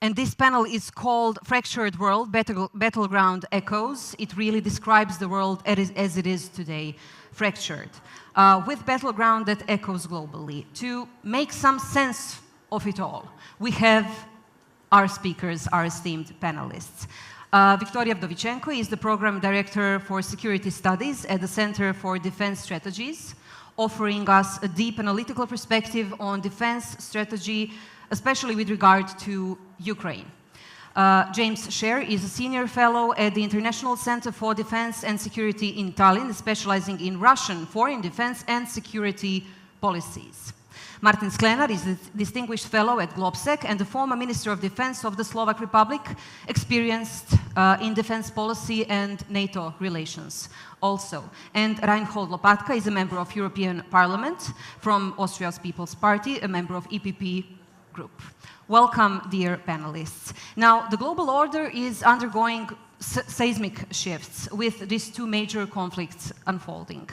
And this panel is called Fractured World, Battleground Echoes. It really describes the world as it is today, fractured, with battleground that echoes globally. To make some sense of it all, we have our speakers, our esteemed panelists. Viktoria VDOVYCHENKO is the Program Director for Security Studies at the Center for Defense Strategies, offering us a deep analytical perspective on defense strategy, especially with regard to Ukraine. James SHERR is a Senior Fellow at the International Center for Defense and Security in Tallinn, specializing in Russian foreign defense and security policies. Martin SKLENÁR is a Distinguished Fellow at GLOBSEC and the former Minister of Defense of the Slovak Republic, experienced in defense policy and NATO relations also. And Reinhold LOPATKA is a member of European Parliament from Austria's People's Party, a member of EPP Group. Welcome, dear panelists. Now, the global order is undergoing seismic shifts with these two major conflicts unfolding.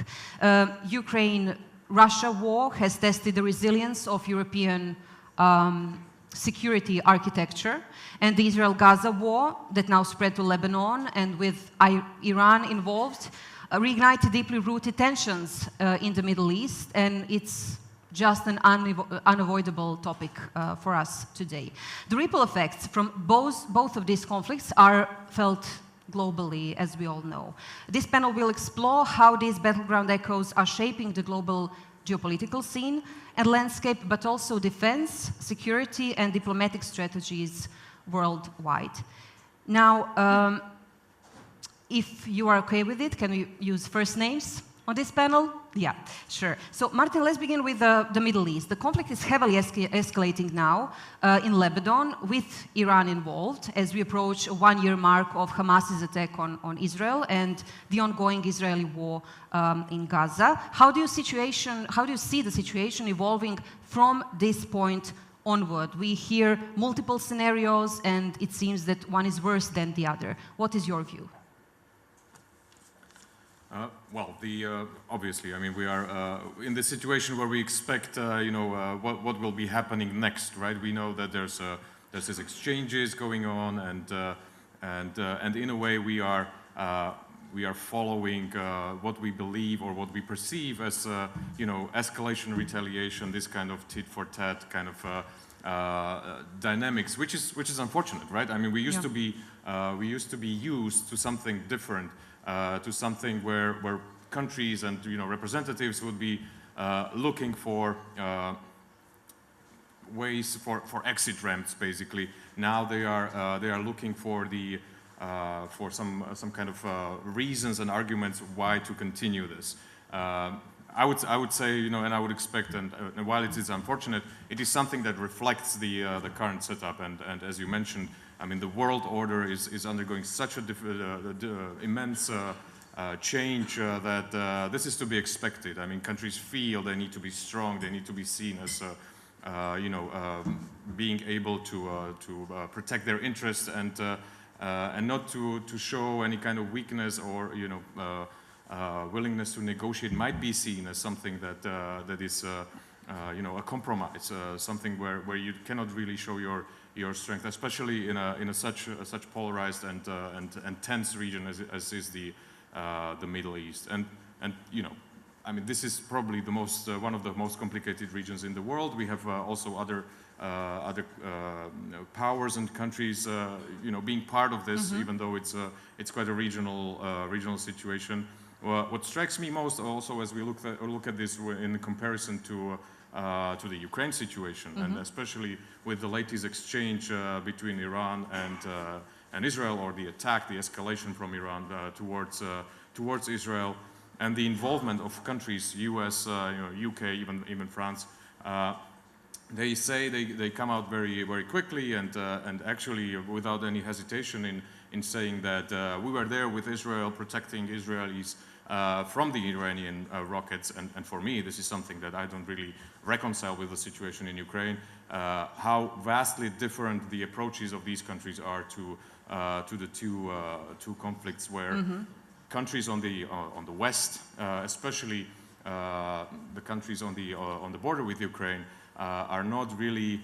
Ukraine-Russia war has tested the resilience of European security architecture, and the Israel-Gaza war that now spread to Lebanon and with Iran involved reignited deeply rooted tensions in the Middle East, and it's just an unavoidable topic for us today. The ripple effects from both of these conflicts are felt globally, as we all know. This panel will explore how these battleground echoes are shaping the global geopolitical scene and landscape, but also defense, security, and diplomatic strategies worldwide. Now, if you are okay with it, can we use first names on this panel? Yeah, sure. So, Martin, let's begin with the Middle East. The conflict is heavily escalating now in Lebanon, with Iran involved, as we approach a one-year mark of Hamas's attack on Israel and the ongoing Israeli war in Gaza. How do you see the situation evolving from this point onward? We hear multiple scenarios, and it seems that one is worse than the other. What is your view? Well, obviously, I mean, we are in the situation where we expect, what will be happening next, right? We know that there's these exchanges going on, and in a way, we are following what we believe or what we perceive as, escalation, retaliation, this kind of tit-for-tat kind of dynamics, which is unfortunate, right? I mean, we used to be used to something different. To something where countries and representatives would be looking for ways for exit ramps. Basically, now they are looking for some kind of reasons and arguments why to continue this. I would say, and I would expect, and while it is unfortunate, it is something that reflects the current setup. And as you mentioned, I mean, the world order is undergoing such a immense change that this is to be expected. I mean, countries feel they need to be strong, they need to be seen as, being able to protect their interests and not to show any kind of weakness or willingness to negotiate might be seen as something that is a compromise, something where you cannot really show your strength, especially in a such polarized and tense region as is the Middle East. And I mean, this is probably the one of the most complicated regions in the world. We have also other powers and countries, being part of this, even though it's quite a regional situation. What strikes me most also as we look at this in comparison to the Ukraine situation, and especially with the latest exchange between Iran and Israel, or the attack, the escalation from Iran towards Israel, and the involvement of countries, U.S., UK, even France. They say they come out very, very quickly and actually without any hesitation in saying that we were there with Israel, protecting Israelis from the Iranian rockets. And for me, this is something that I don't really reconcile with the situation in Ukraine, how vastly different the approaches of these countries are to the two conflicts, where countries on the west, especially the countries on the border with Ukraine, are not really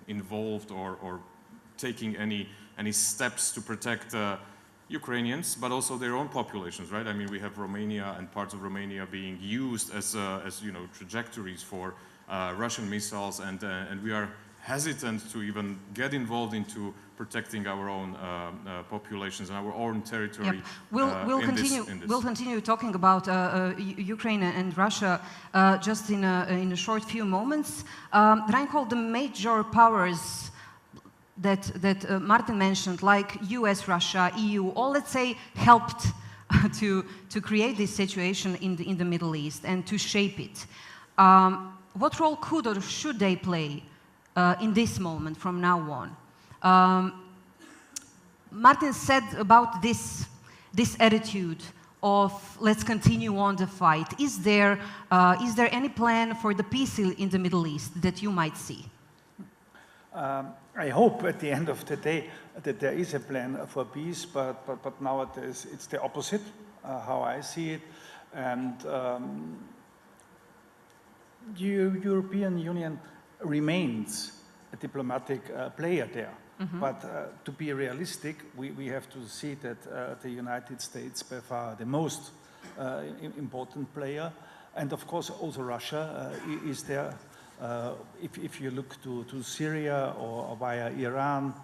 involved or taking any steps to protect Ukrainians, but also their own populations, right? I mean, we have Romania and parts of Romania being used as you know, trajectories for Russian missiles, and we are hesitant to even get involved into protecting our own populations and our own territory. Yep. We'll continue talking about Ukraine and Russia just in a short few moments. Reinhold, the major powers that Martin mentioned, like US, Russia, EU, all, let's say, helped to create this situation in the Middle East and to shape it. What role could or should they play in this moment from now on? Martin said about this attitude of let's continue on the fight. Is there any plan for the peace in the Middle East that you might see? I hope at the end of the day that there is a plan for peace, but nowadays it's the opposite, how I see it. And the European Union remains a diplomatic player there. Mm-hmm. But to be realistic, we have to see that the United States, by far the most important player, and of course also Russia is there. If you look to Syria or via Iran,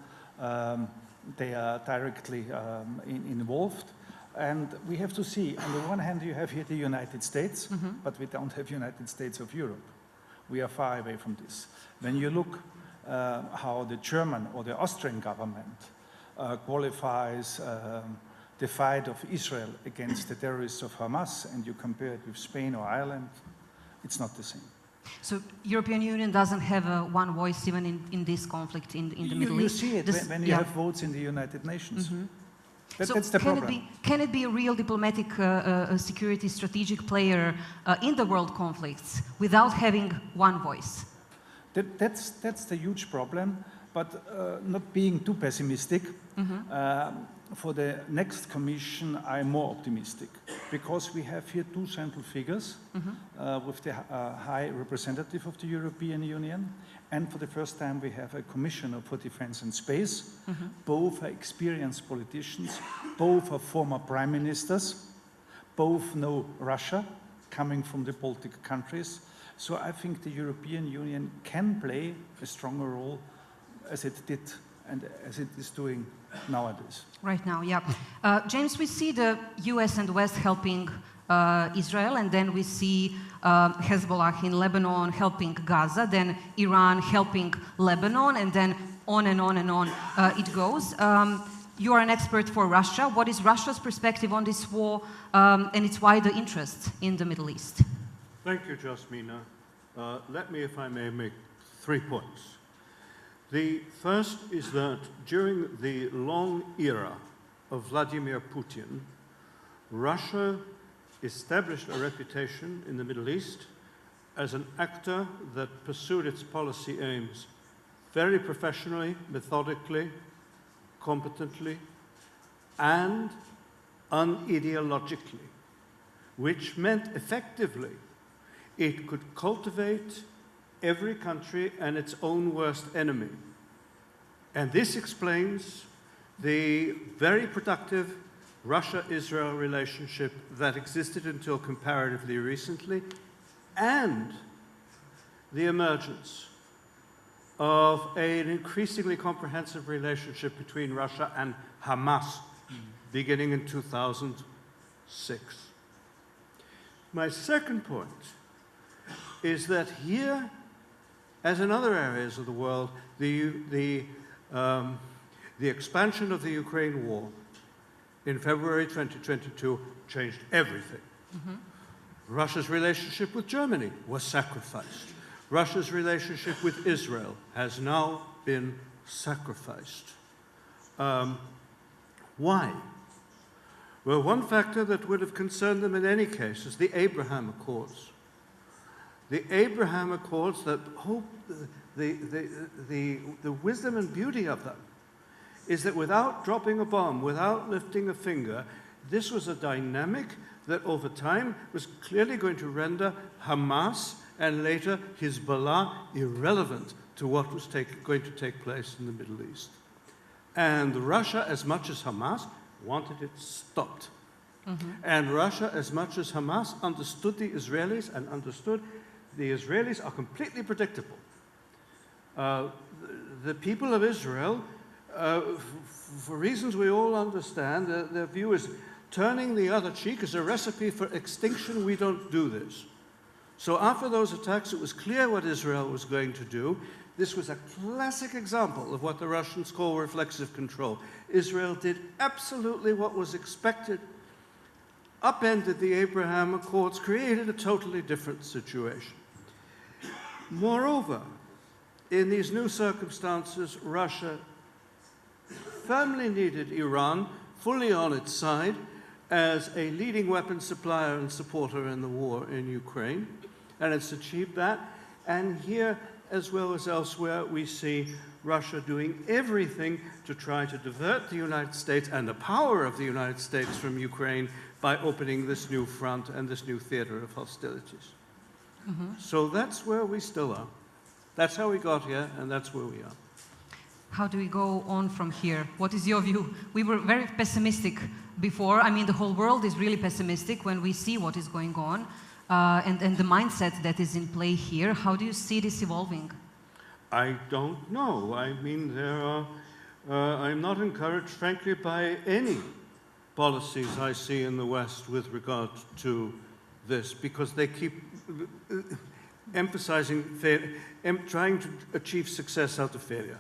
they are directly involved. And we have to see, on the one hand you have here the United States, mm-hmm. but we don't have United States of Europe. We are far away from this. When you look how the German or the Austrian government qualifies the fight of Israel against the terrorists of Hamas, and you compare it with Spain or Ireland, it's not the same. So European Union doesn't have one voice even in this conflict in the Middle East? You see it when you have votes in the United Nations. Mm-hmm. That's the problem. Can it be a real diplomatic security strategic player in the world conflicts without having one voice? That's the huge problem, but not being too pessimistic. Mm-hmm. For the next Commission, I'm more optimistic, because we have here two central figures, mm-hmm. With the High Representative of the European Union, and for the first time we have a Commissioner for Defense and Space. Mm-hmm. Both are experienced politicians, both are former prime ministers, both know Russia, coming from the Baltic countries. So I think the European Union can play a stronger role as it did and as it is doing nowadays. Right now, yeah. James, we see the US and West helping Israel, and then we see Hezbollah in Lebanon helping Gaza, then Iran helping Lebanon, and then on and on and on it goes. You are an expert for Russia. What is Russia's perspective on this war and its wider interest in the Middle East? Thank you, Jasmina. Let me, if I may, make 3 points. The first is that during the long era of Vladimir Putin, Russia established a reputation in the Middle East as an actor that pursued its policy aims very professionally, methodically, competently, and unideologically, which meant effectively it could cultivate every country and its own worst enemy. And this explains the very productive Russia-Israel relationship that existed until comparatively recently, and the emergence of an increasingly comprehensive relationship between Russia and Hamas, beginning in 2006. My second point is that here, as in other areas of the world, the expansion of the Ukraine war in February 2022 changed everything. Mm-hmm. Russia's relationship with Germany was sacrificed. Russia's relationship with Israel has now been sacrificed. Why? Well, one factor that would have concerned them in any case is the Abraham Accords. The Abraham Accords, the wisdom and beauty of them is that without dropping a bomb, without lifting a finger, this was a dynamic that over time was clearly going to render Hamas and later Hezbollah irrelevant to what was going to take place in the Middle East. And Russia, as much as Hamas, wanted it stopped. And Russia, as much as Hamas, understood the Israelis and understood the Israelis are completely predictable. The people of Israel, for reasons we all understand, their view is turning the other cheek is a recipe for extinction. We don't do this. So after those attacks, it was clear what Israel was going to do. This was a classic example of what the Russians call reflexive control. Israel did absolutely what was expected, upended the Abraham Accords, created a totally different situation. Moreover, in these new circumstances, Russia firmly needed Iran fully on its side as a leading weapons supplier and supporter in the war in Ukraine, and it's achieved that. And here, as well as elsewhere, we see Russia doing everything to try to divert the United States and the power of the United States from Ukraine by opening this new front and this new theater of hostilities. So that's where we still are. That's how we got here, and that's where we are. How do we go on from here? What is your view? We were very pessimistic before. I mean, the whole world is really pessimistic when we see what is going on and the mindset that is in play here. How do you see this evolving? I don't know. I mean, there are, I'm not encouraged, frankly, by any policies I see in the West with regard to this, because they keep emphasizing, trying to achieve success out of failure.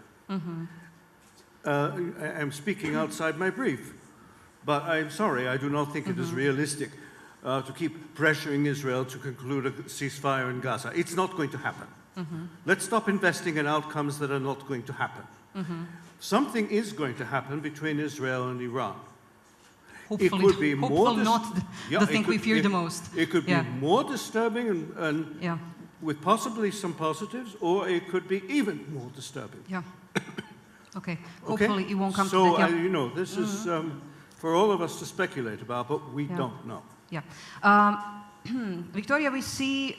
I'm speaking outside my brief, but I'm sorry, I do not think it is realistic to keep pressuring Israel to conclude a ceasefire in Gaza. It's not going to happen. Let's stop investing in outcomes that are not going to happen. Something is going to happen between Israel and Iran. Hopefully, it could be more not the thing we fear the most. It could be more disturbing and with possibly some positives, or it could be even more disturbing. Okay. Hopefully it won't come to that. So, you know, this is for all of us to speculate about, but we don't know. Victoria, we see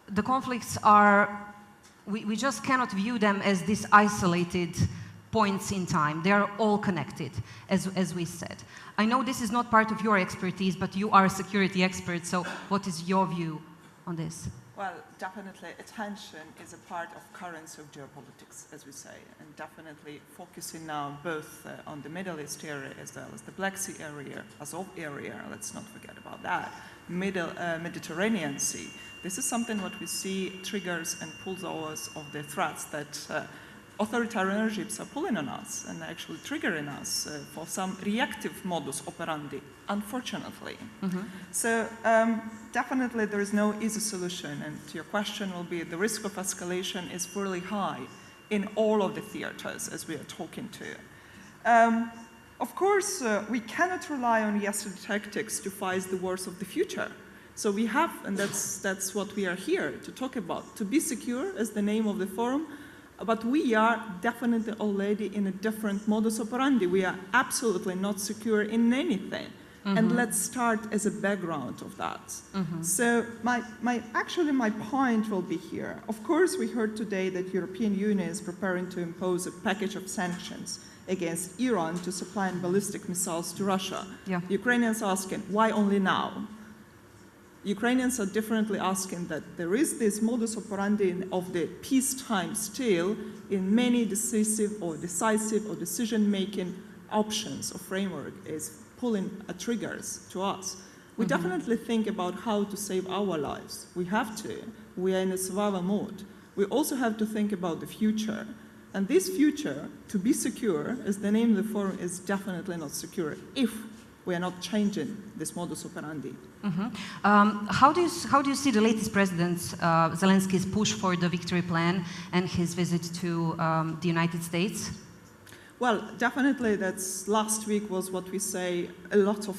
the conflicts are, we just cannot view them as these isolated points in time. They are all connected, as we said. I know this is not part of your expertise, but you are a security expert, so what is your view on this? Well, definitely attention is a part of currents of geopolitics, as we say, and definitely focusing now both on the Middle East area as well as the Black Sea area, Azov area, let's not forget about that, Mediterranean Sea. This is something what we see triggers and pulls us of the threats that authoritarian regimes are pulling on us and actually triggering us for some reactive modus operandi, unfortunately. So definitely there is no easy solution, and your question will be the risk of escalation is fairly high in all of the theaters as we are talking to. Of course, we cannot rely on yesterday's tactics to fight the wars of the future. So we have, and that's what we are here to talk about, to be secure as the name of the forum. But we are definitely already in a different modus operandi. We are absolutely not secure in anything. And let's start as a background of that. So actually my point will be here. Of course, we heard today that European Union is preparing to impose a package of sanctions against Iran to supply ballistic missiles to Russia. Ukrainians are asking, why only now? Ukrainians are differently asking that there is this modus operandi of the peacetime still in many decisive or decision-making options or framework is pulling triggers to us. We definitely think about how to save our lives. We have to. We are in a survival mode. We also have to think about the future. And this future, to be secure, as the name of the forum, is definitely not secure if we are not changing this modus operandi. How do you see the latest President Zelensky's push for the victory plan and his visit to the United States? Well, definitely that's last week was what we say, a lot of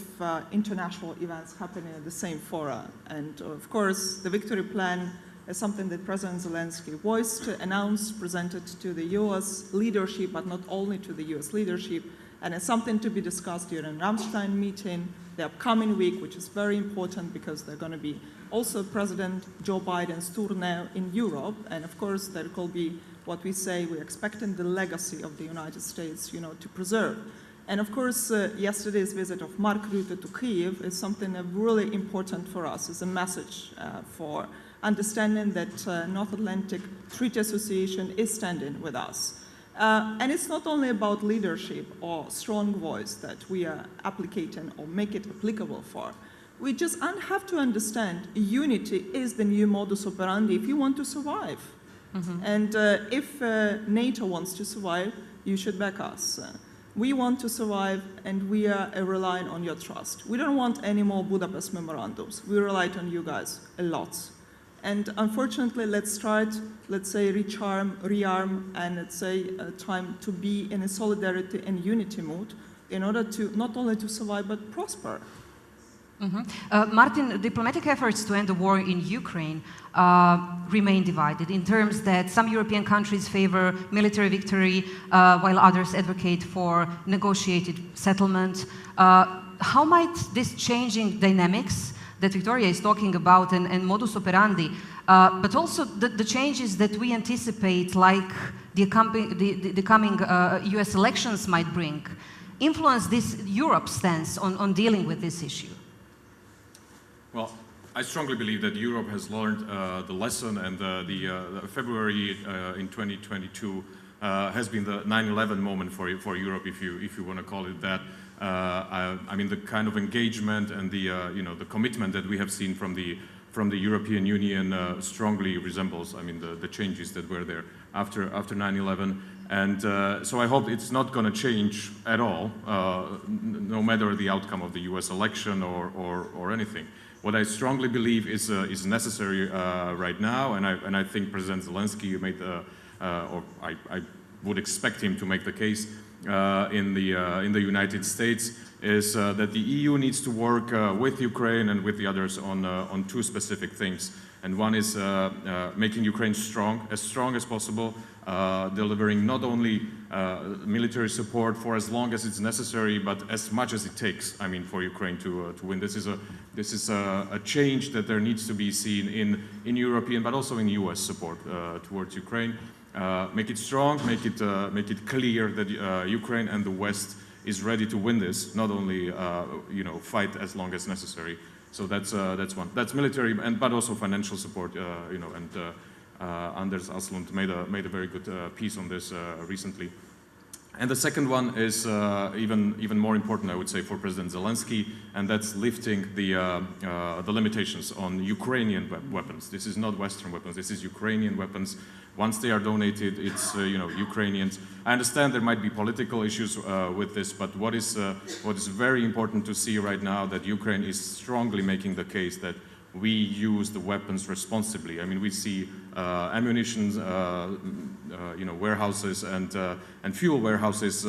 international events happening at the same fora. And of course, the victory plan is something that President Zelensky voiced, announced, presented to the US leadership, but not only to the US leadership, And it's something to be discussed during Ramstein meeting, the upcoming week, which is very important because they're going to be also President Joe Biden's tour now in Europe. And of course, there will be what we say, we're expecting the legacy of the United States, to preserve. And of course, yesterday's visit of Mark Rutte to Kyiv is something really important for us. It's a message for understanding that North Atlantic Treaty Association is standing with us. And it's not only about leadership or strong voice that we are applicating or make it applicable for. We just have to understand unity is the new modus operandi if you want to survive. Mm-hmm. And if NATO wants to survive, you should back us. We want to survive, and we are relying on your trust. We don't want any more Budapest memorandums. We relied on you guys a lot. And unfortunately, let's start, rearm, and let's say time to be in a solidarity and unity mood in order to not only to survive, but prosper. Mm-hmm. Martin, diplomatic efforts to end the war in Ukraine remain divided in terms that some European countries favor military victory while others advocate for negotiated settlement. How might this changing dynamics that Victoria is talking about and modus operandi, but also the changes that we anticipate, like the coming US elections might bring, influence this Europe's stance on dealing with this issue? Well, I strongly believe that Europe has learned the lesson, and the February in 2022 has been the 9/11 moment for Europe, if you want to call it that. I mean, the kind of engagement and the commitment that we have seen from the European Union strongly resembles, I mean, the changes that were there after 9/11. And so I hope it's not going to change at all, no matter the outcome of the US election or anything. What I strongly believe is necessary right now, and I think President Zelensky made, or I would expect him to make the case in the United States, is that the EU needs to work with Ukraine and with the others on two specific things. And one is making Ukraine strong as possible, delivering not only military support for as long as it's necessary, but as much as it takes, I mean, for Ukraine to win. This is a change that there needs to be seen in European, but also in US support towards Ukraine. Make it strong, make it clear that Ukraine and the West is ready to win this, not only fight as long as necessary. So that's one. That's military, but also financial support. And Anders Aslund made a very good piece on this recently. And the second one is even more important, I would say, for President Zelensky, and that's lifting the limitations on Ukrainian weapons. This is not Western weapons. This is Ukrainian weapons. Once they are donated, it's Ukrainians. I understand there might be political issues with this, but what is very important to see right now, that Ukraine is strongly making the case that we use the weapons responsibly. I mean, we see ammunition, warehouses and fuel warehouses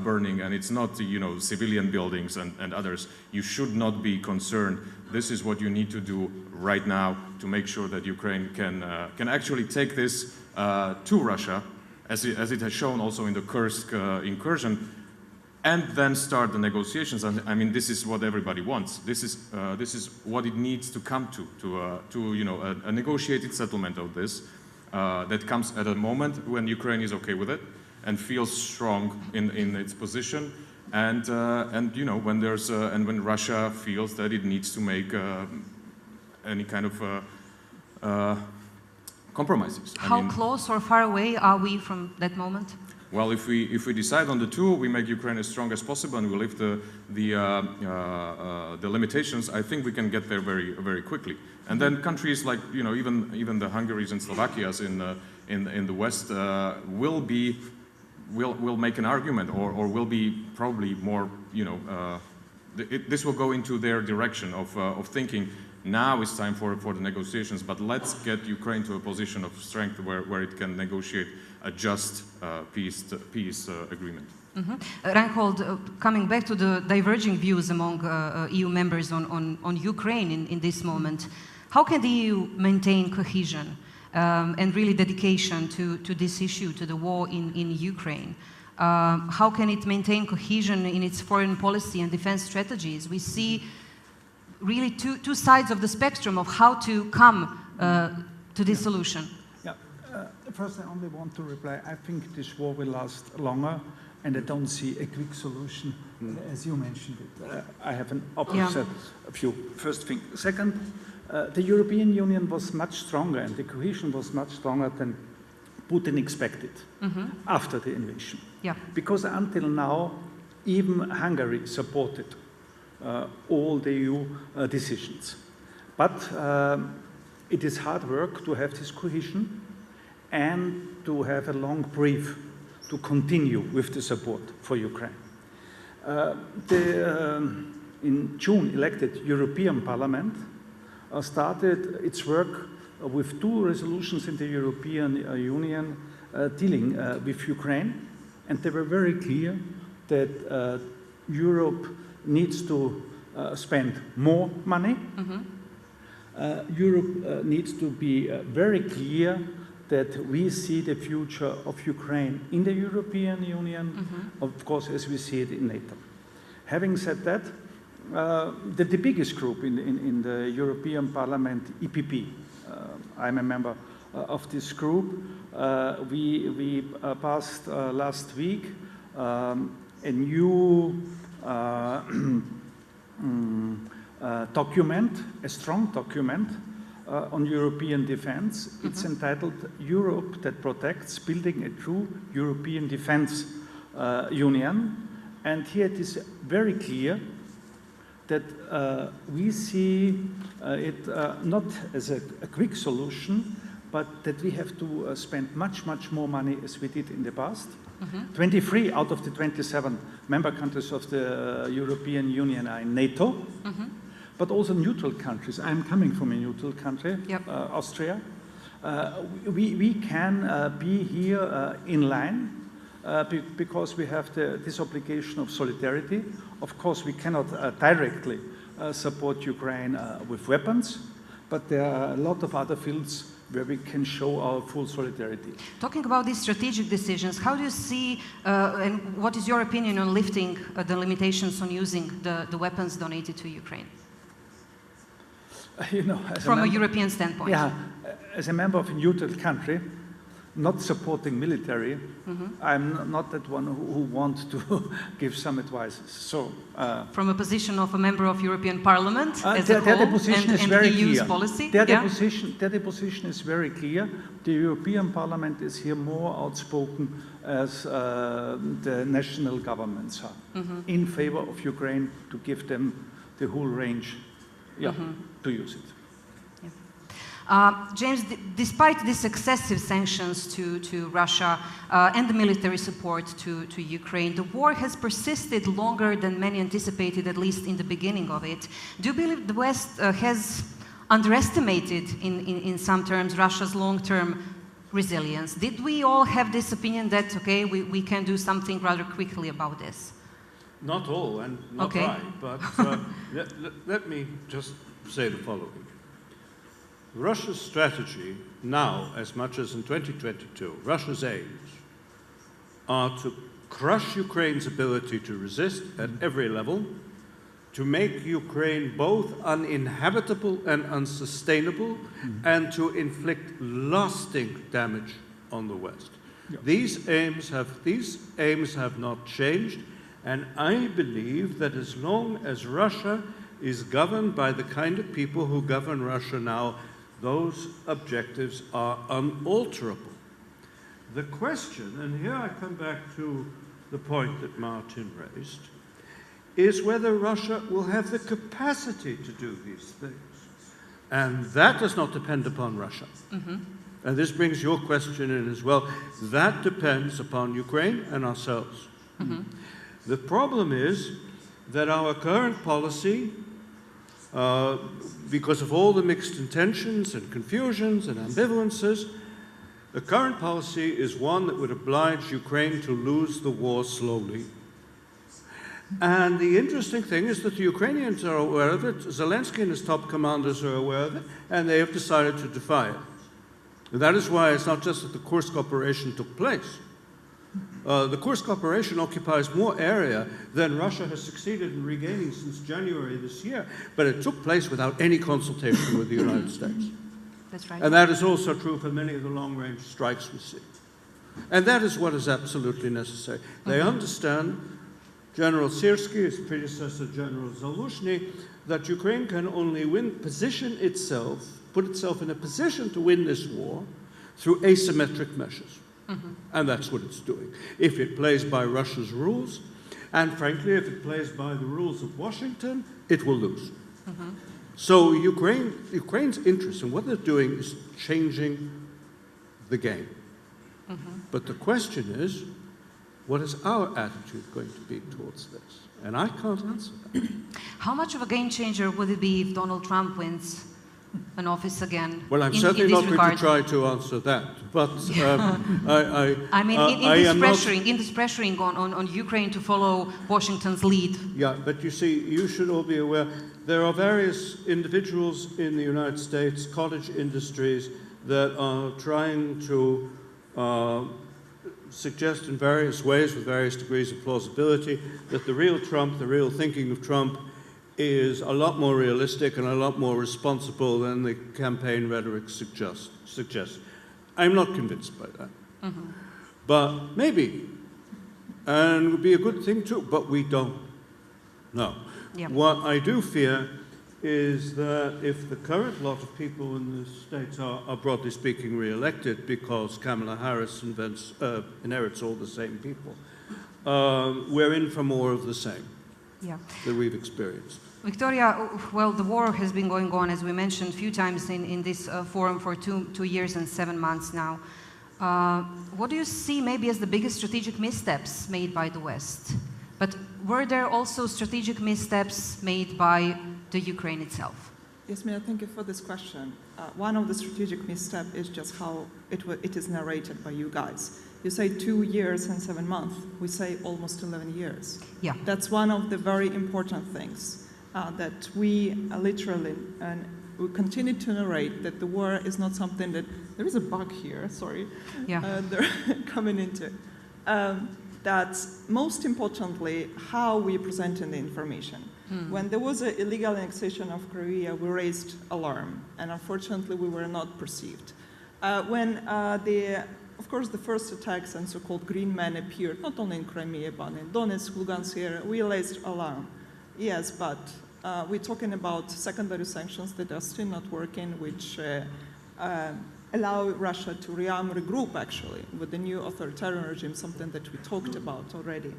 burning, and it's not civilian buildings and others. You should not be concerned. This is what you need to do right now to make sure that Ukraine can actually take this to Russia, as it has shown also in the Kursk incursion, and then start the negotiations. And I mean, this is what everybody wants. This is what it needs to come to a negotiated settlement of this that comes at a moment when Ukraine is okay with it and feels strong in its position, and when there's and when Russia feels that it needs to make any kind of compromises. How close or far away are we from that moment? Well, if we decide on the two, we make Ukraine as strong as possible, and we lift the limitations. I think we can get there very, very quickly. And then countries like even the Hungaries and Slovakias in the West will make an argument, or will be probably more this will go into their direction of thinking. Now it's time for the negotiations, but let's get Ukraine to a position of strength where it can negotiate a just peace agreement. Mm-hmm. Reinhold, coming back to the diverging views among EU members on Ukraine in this moment, how can the EU maintain cohesion and really dedication to this issue, to the war in Ukraine? How can it maintain cohesion in its foreign policy and defense strategies? We see really two sides of the spectrum of how to come to this solution. Yeah. First, I only want to reply. I think this war will last longer, and I don't see a quick solution, as you mentioned it. I have an opposite view. First thing. Second, the European Union was much stronger, and the cohesion was much stronger than Putin expected after the invasion. Yeah. Because until now, even Hungary supported all the EU decisions. But it is hard work to have this cohesion and to have a long brief to continue with the support for Ukraine. The in June elected European Parliament started its work with 2 resolutions in the European Union dealing with Ukraine, and they were very clear that Europe needs to spend more money. Europe needs to be very clear that we see the future of Ukraine in the European Union, of course, as we see it in NATO. Having said that, the biggest group in the European Parliament, EPP, I'm a member of this group. We passed last week a new document, a strong document on European defense. It's entitled Europe that Protects, Building a True European Defense Union. And here it is very clear that we see it not as a quick solution, but that we have to spend much more money as we did in the past. 23 out of the 27 member countries of the European Union are in NATO, but also neutral countries. I'm coming from a neutral country, Austria. We can be here in line because we have this obligation of solidarity. Of course, we cannot directly support Ukraine with weapons, but there are a lot of other fields where we can show our full solidarity. Talking about these strategic decisions, how do you see, and what is your opinion on lifting the limitations on using the weapons donated to Ukraine? You know, from a European standpoint. Yeah, as a member of a neutral country, not supporting military, I'm not that one who wants to give some advices. So, from a position of a member of European Parliament, as a the whole, position and, is very EU's clear. Policy, the position is very clear. The European Parliament is here more outspoken as the national governments are in favor of Ukraine to give them the whole range, to use it. James, despite these excessive sanctions to Russia and the military support to Ukraine, the war has persisted longer than many anticipated, at least in the beginning of it. Do you believe the West has underestimated, in some terms, Russia's long-term resilience? Did we all have this opinion that, okay, we can do something rather quickly about this? Not all, and not right, but let me just say the following. Russia's strategy now, as much as in 2022, Russia's aims are to crush Ukraine's ability to resist at every level, to make Ukraine both uninhabitable and unsustainable, and to inflict lasting damage on the West. These aims have not changed, and I believe that as long as Russia is governed by the kind of people who govern Russia now, those objectives are unalterable. The question, and here I come back to the point that Martin raised, is whether Russia will have the capacity to do these things. And that does not depend upon Russia. And this brings your question in as well. That depends upon Ukraine and ourselves. The problem is that our current policy, because of all the mixed intentions and confusions and ambivalences, the current policy is one that would oblige Ukraine to lose the war slowly. And the interesting thing is that the Ukrainians are aware of it, Zelensky and his top commanders are aware of it, and they have decided to defy it. And that is why it's not just that the Kursk operation took place, The Kursk operation occupies more area than Russia has succeeded in regaining since January this year, but it took place without any consultation with the United States. That's right. And that is also true for many of the long-range strikes we see. And that is what is absolutely necessary. They understand, General Syrskyi, his predecessor General Zaluzhny, that Ukraine can only position itself, put itself in a position to win this war through asymmetric measures. And that's what it's doing. If it plays by Russia's rules, and frankly, if it plays by the rules of Washington, it will lose. So Ukraine's interest in what they're doing is changing the game. But the question is, what is our attitude going to be towards this? And I can't answer that. How much of a game changer would it be if Donald Trump wins an office again? Well, I'm certainly not going to try to answer that. But I mean, in this pressuring on Ukraine to follow Washington's lead. Yeah, but you see, you should all be aware, there are various individuals in the United States, cottage industries, that are trying to suggest in various ways, with various degrees of plausibility, that the real Trump, the real thinking of Trump, is a lot more realistic and a lot more responsible than the campaign rhetoric suggests. I'm not convinced by that. But maybe, and it would be a good thing too, but we don't know. Yeah. What I do fear is that if the current lot of people in the States are broadly speaking re-elected because Kamala Harris inherits all the same people, we're in for more of the same that we've experienced. Victoria, well, the war has been going on, as we mentioned a few times in this forum, for 2 years and 7 months now. What do you see maybe as the biggest strategic missteps made by the West? But were there also strategic missteps made by the Ukraine itself? Jasmina, thank you for this question. One of the strategic missteps is just how it is narrated by you guys. You say 2 years and 7 months. We say almost 11 years. Yeah. That's one of the very important things that we literally, and we continue to narrate that the war is not something that, there is a bug here, sorry. Yeah. They're coming into. That's most importantly how we present the information. When there was an illegal annexation of Crimea, we raised alarm, and unfortunately we were not perceived. When of course, the first attacks and so-called green men appeared, not only in Crimea, but in Donetsk, Lugansk area, we raised alarm. Yes, but we're talking about secondary sanctions that are still not working, which allow Russia to regroup, actually, with the new authoritarian regime, something that we talked about already.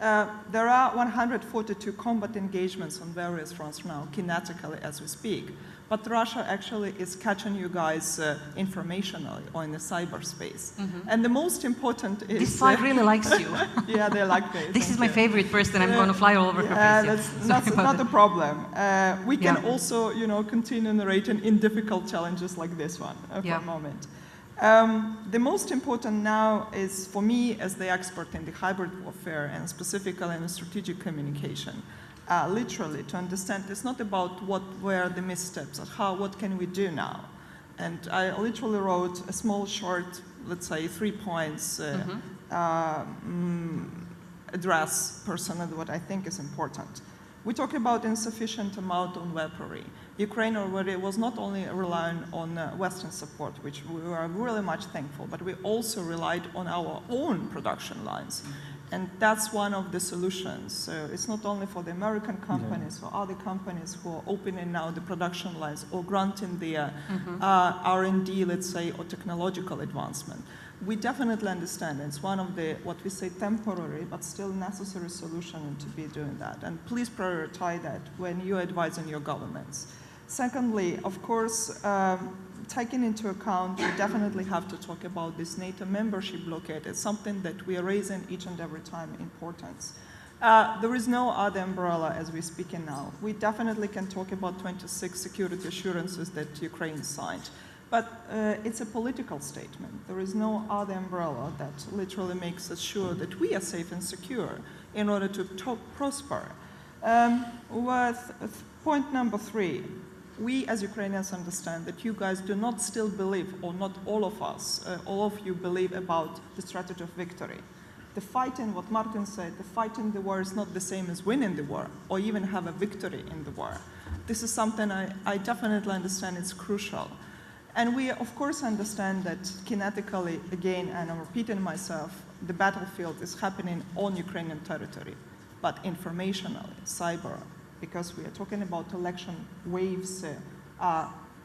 There are 142 combat engagements on various fronts now, kinetically as we speak. But Russia actually is catching you guys informationally or in the cyberspace. And the most important is... This slide really likes you. Yeah, they like me. This is my favorite person. I'm going to fly all over her face. That's not a problem. We can also, continue narrating in difficult challenges like this one for a moment. The most important now is, for me, as the expert in the hybrid warfare and specifically in strategic communication, literally to understand it's not about what were the missteps, what can we do now. And I literally wrote a small short, let's say 3 points, address personally what I think is important. We talk about insufficient amount of weaponry. Ukraine already was not only relying on Western support, which we were really much thankful, but we also relied on our own production lines. And that's one of the solutions. So it's not only for the American companies, for other companies who are opening now the production lines or granting the R&D, let's say, or technological advancement. We definitely understand it's one of the, what we say, temporary, but still necessary solution to be doing that. And please prioritize that when you're advising your governments. Secondly, of course, taking into account, we definitely have to talk about this NATO membership blockade. It's something that we are raising each and every time importance. There is no other umbrella as we're speaking now. We definitely can talk about 26 security assurances that Ukraine signed. But it's a political statement. There is no other umbrella that literally makes us sure that we are safe and secure in order to prosper. With point number 3, we as Ukrainians understand that you guys do not still believe, or not all of us, all of you believe about the strategy of victory. The fight in, what Martin said, the fight in the war is not the same as winning the war, or even have a victory in the war. This is something I definitely understand it's crucial. And we of course understand that kinetically, again, and I'm repeating myself, the battlefield is happening on Ukrainian territory, but informationally, cyber, because we are talking about election waves,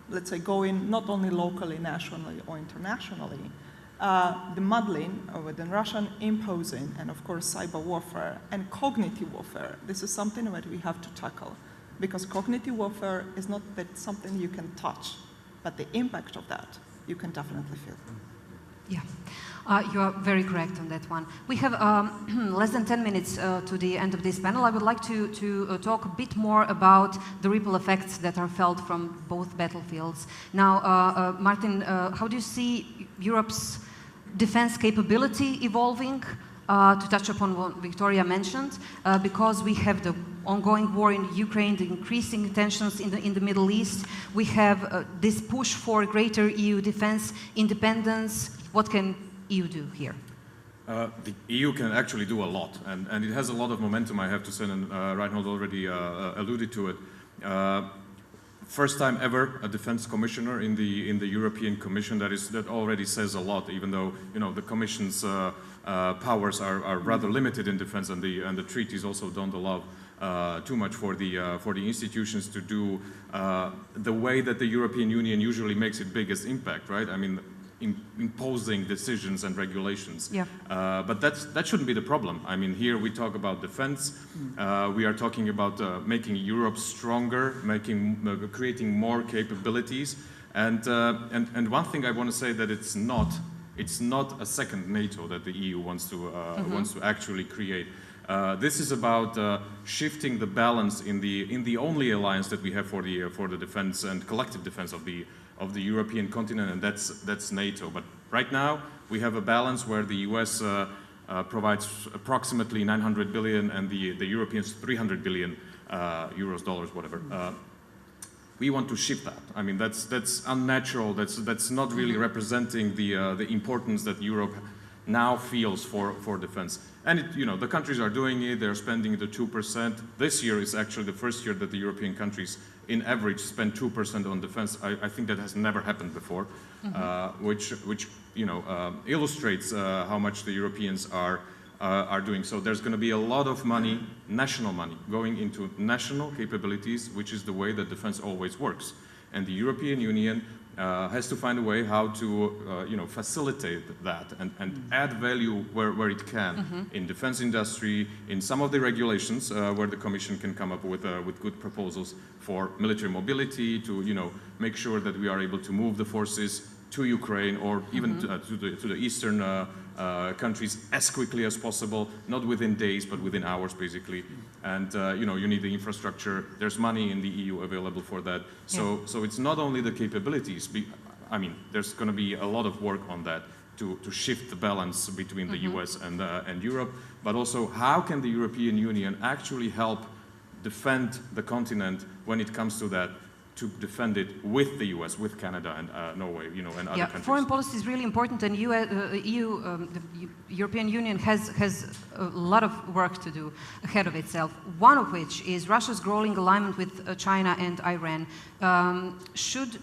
let's say going not only locally, nationally, or internationally, the muddling within Russian imposing, and of course cyber warfare and cognitive warfare. This is something that we have to tackle, because cognitive warfare is not that something you can touch, but the impact of that you can definitely feel. Yeah. You are very correct on that one. We have less than 10 minutes to the end of this panel. I would like to talk a bit more about the ripple effects that are felt from both battlefields. Now, Martin, how do you see Europe's defense capability evolving? To touch upon what Victoria mentioned, because we have the ongoing war in Ukraine, the increasing tensions in the Middle East, we have this push for greater EU defense independence. What can EU do here? The EU can actually do a lot, and it has a lot of momentum, I have to say, and Reinhold already alluded to it. First time ever a defense commissioner in the European Commission. That already says a lot, even though the Commission's powers are rather limited in defense, and the treaties also don't allow too much for the institutions to do the way that the European Union usually makes its biggest impact, right? I mean, imposing decisions and regulations. Yeah. But that shouldn't be the problem. I mean, here we talk about defense. We are talking about making Europe stronger, creating more capabilities. And one thing I want to say that it's not a second NATO that the EU wants to actually create. This is about shifting the balance in the only alliance that we have for the defense and collective defense of the European continent, and that's NATO. But right now we have a balance where the US provides approximately 900 billion and the Europeans 300 billion euros, dollars, whatever. We want to shift that. I mean, that's unnatural. That's not really representing the importance that Europe now feels for defense. And the countries are doing it. They're spending the 2%. This year is actually the first year that the European countries, in average, spend 2% on defense. I think that has never happened before, which illustrates how much the Europeans are doing. So there's going to be a lot of money, national money, going into national capabilities, which is the way that defense always works. And the European Union has to find a way how to facilitate that and add value where it can in defense industry, in some of the regulations where the Commission can come up with good proposals for military mobility, to make sure that we are able to move the forces to Ukraine or even to the eastern countries as quickly as possible, not within days but within hours basically. And you need the infrastructure. There's money in the EU available for that. So it's not only the capabilities. I mean, there's going to be a lot of work on that to shift the balance between the US and Europe, but also how can the European Union actually help defend the continent when it comes to that, to defend it with the US, with Canada and Norway, and other countries. Foreign policy is really important, and the European Union has a lot of work to do ahead of itself, one of which is Russia's growing alignment with China and Iran. Should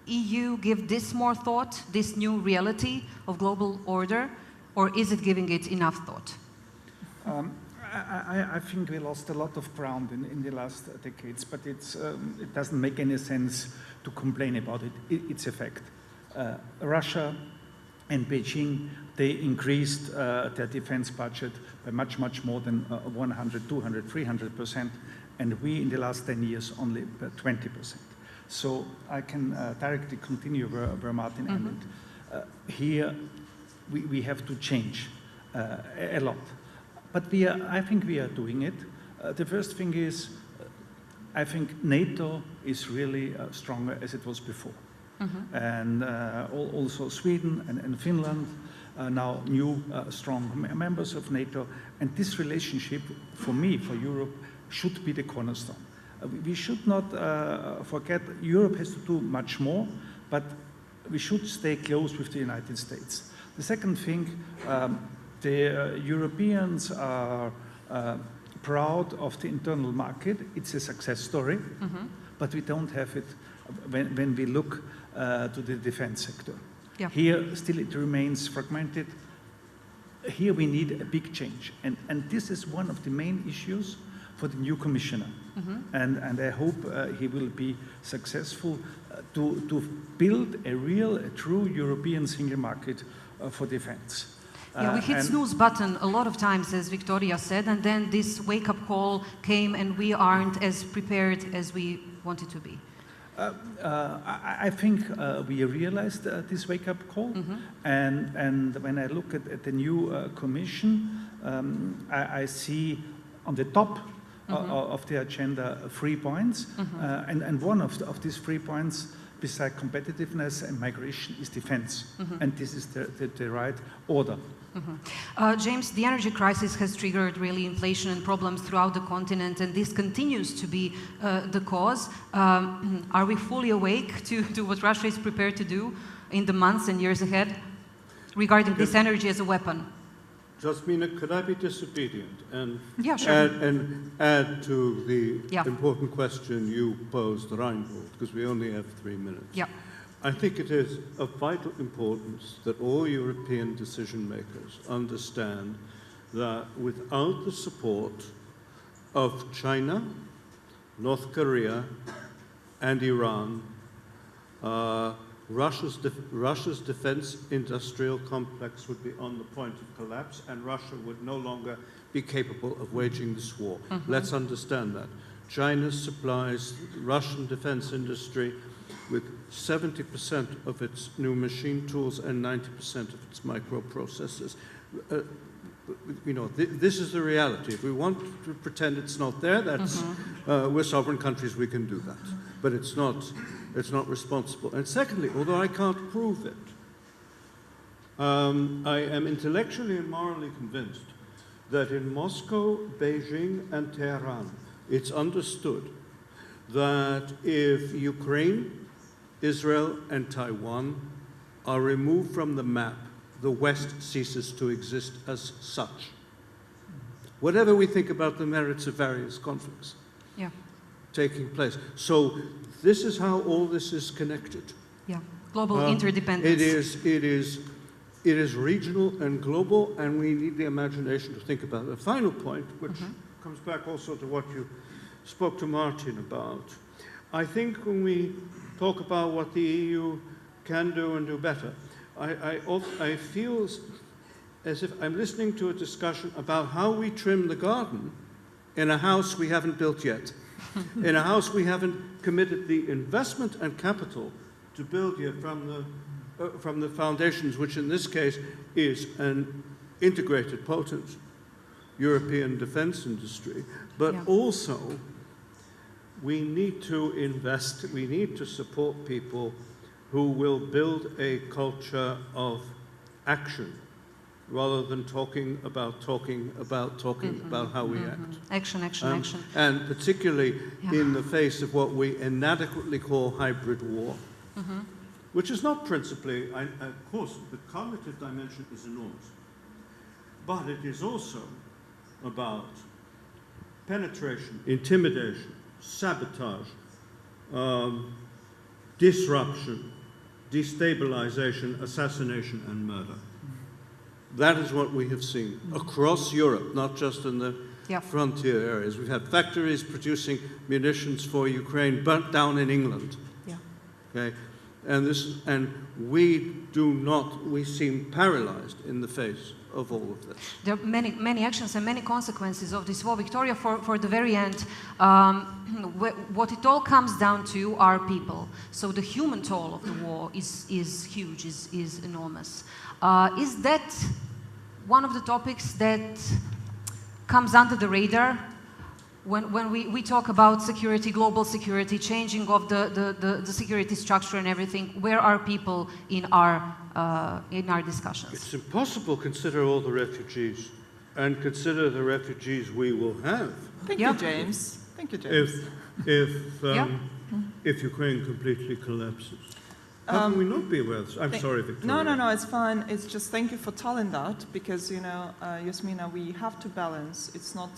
EU give this more thought, this new reality of global order, or is it giving it enough thought? I think we lost a lot of ground in the last decades, but it doesn't make any sense to complain about it. It's a fact. Russia and Beijing, they increased their defense budget by much, much more than 100, 200, 300%, and we in the last 10 years only 20%. So I can directly continue where Martin ended. Here we have to change a lot. But I think we are doing it. The first thing is, I think NATO is really stronger as it was before. And also Sweden and Finland are now new strong members of NATO. And this relationship, for me, for Europe, should be the cornerstone. We should not forget Europe has to do much more, but we should stay close with the United States. The second thing, the Europeans are proud of the internal market. It's a success story, but we don't have it when we look to the defense sector. Yeah. Here, still it remains fragmented. Here we need a big change. And this is one of the main issues for the new commissioner. And I hope he will be successful to build a true European single market for defense. Yeah, we hit snooze button a lot of times, as Victoria said, and then this wake-up call came and we aren't as prepared as we wanted to be. I think we realized this wake-up call, and when I look at the new commission, I see on the top of the agenda 3 points, and one of these 3 points, besides competitiveness and migration, is defense, and this is the right order. James, the energy crisis has triggered really inflation and problems throughout the continent, and this continues to be the cause. Are we fully awake to what Russia is prepared to do in the months and years ahead regarding this energy as a weapon? Jasmina, could I be disobedient and, yeah, sure. and add to the Yeah. important question you posed, Reinhold, because we only have 3 minutes. Yeah. I think it is of vital importance that all European decision makers understand that without the support of China, North Korea, and Iran, Russia's defense industrial complex would be on the point of collapse, and Russia would no longer be capable of waging this war. Let's understand that. China supplies Russian defense industry with 70% of its new machine tools and 90% of its microprocessors. You know, this is the reality. If we want to pretend it's not there, that's we're sovereign countries, we can do that. But it's not responsible. And secondly, although I can't prove it, I am intellectually and morally convinced that in Moscow, Beijing, and Tehran, it's understood that if Ukraine, Israel, and Taiwan are removed from the map, the West ceases to exist as such. Whatever we think about the merits of various conflicts taking place. So this is how all this is connected. Yeah, global interdependence. It is regional and global, and we need the imagination to think about it. A final point, which comes back also to what you spoke to Martin about. I think when we talk about what the EU can do and do better, I feel as if I'm listening to a discussion about how we trim the garden in a house we haven't built yet, in a house we haven't committed the investment and capital to build yet from the foundations, which in this case is an integrated, potent European defense industry, but also we need to invest, we need to support people who will build a culture of action rather than talking about how we act. Action. And particularly in the face of what we inadequately call hybrid war, which is not principally, of course, the cognitive dimension is enormous, but it is also about penetration, intimidation, sabotage, disruption, destabilization, assassination, and murder. That is what we have seen across Europe, not just in the frontier areas. We've had factories producing munitions for Ukraine burnt down in England. Okay? And we seem paralyzed in the face of all of this. There are many actions and many consequences of this war. Victoria, for the very end, what it all comes down to are people. So the human toll of the war is huge, is enormous. Is that one of the topics that comes under the radar when we talk about security, global security, changing of the security structure and everything? Where are people in our discussions? It's impossible to consider all the refugees and consider the refugees we will have. Thank you, James. Thank you, James. If Ukraine completely collapses, how can we not be aware of this? I'm sorry, Victoria. No, it's fine. It's just thank you for telling that, because, you know, Jasmina, we have to balance. It's not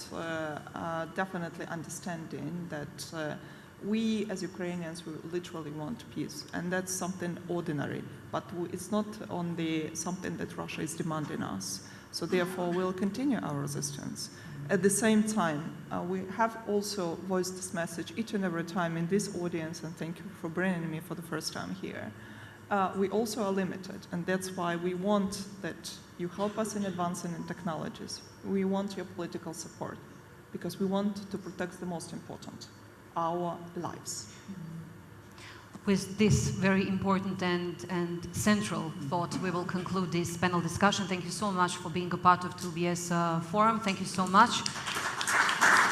definitely understanding that we as Ukrainians, we literally want peace, and that's something ordinary, but it's not only something that Russia is demanding us. So therefore, we'll continue our resistance. At the same time, we have also voiced this message each and every time in this audience, and thank you for bringing me for the first time here. We also are limited, and that's why we want that you help us in advancing in technologies. We want your political support, because we want to protect the most important, our lives. With this very important and central thought, we will conclude this panel discussion. Thank you so much for being a part of 2BS Forum. Thank you so much.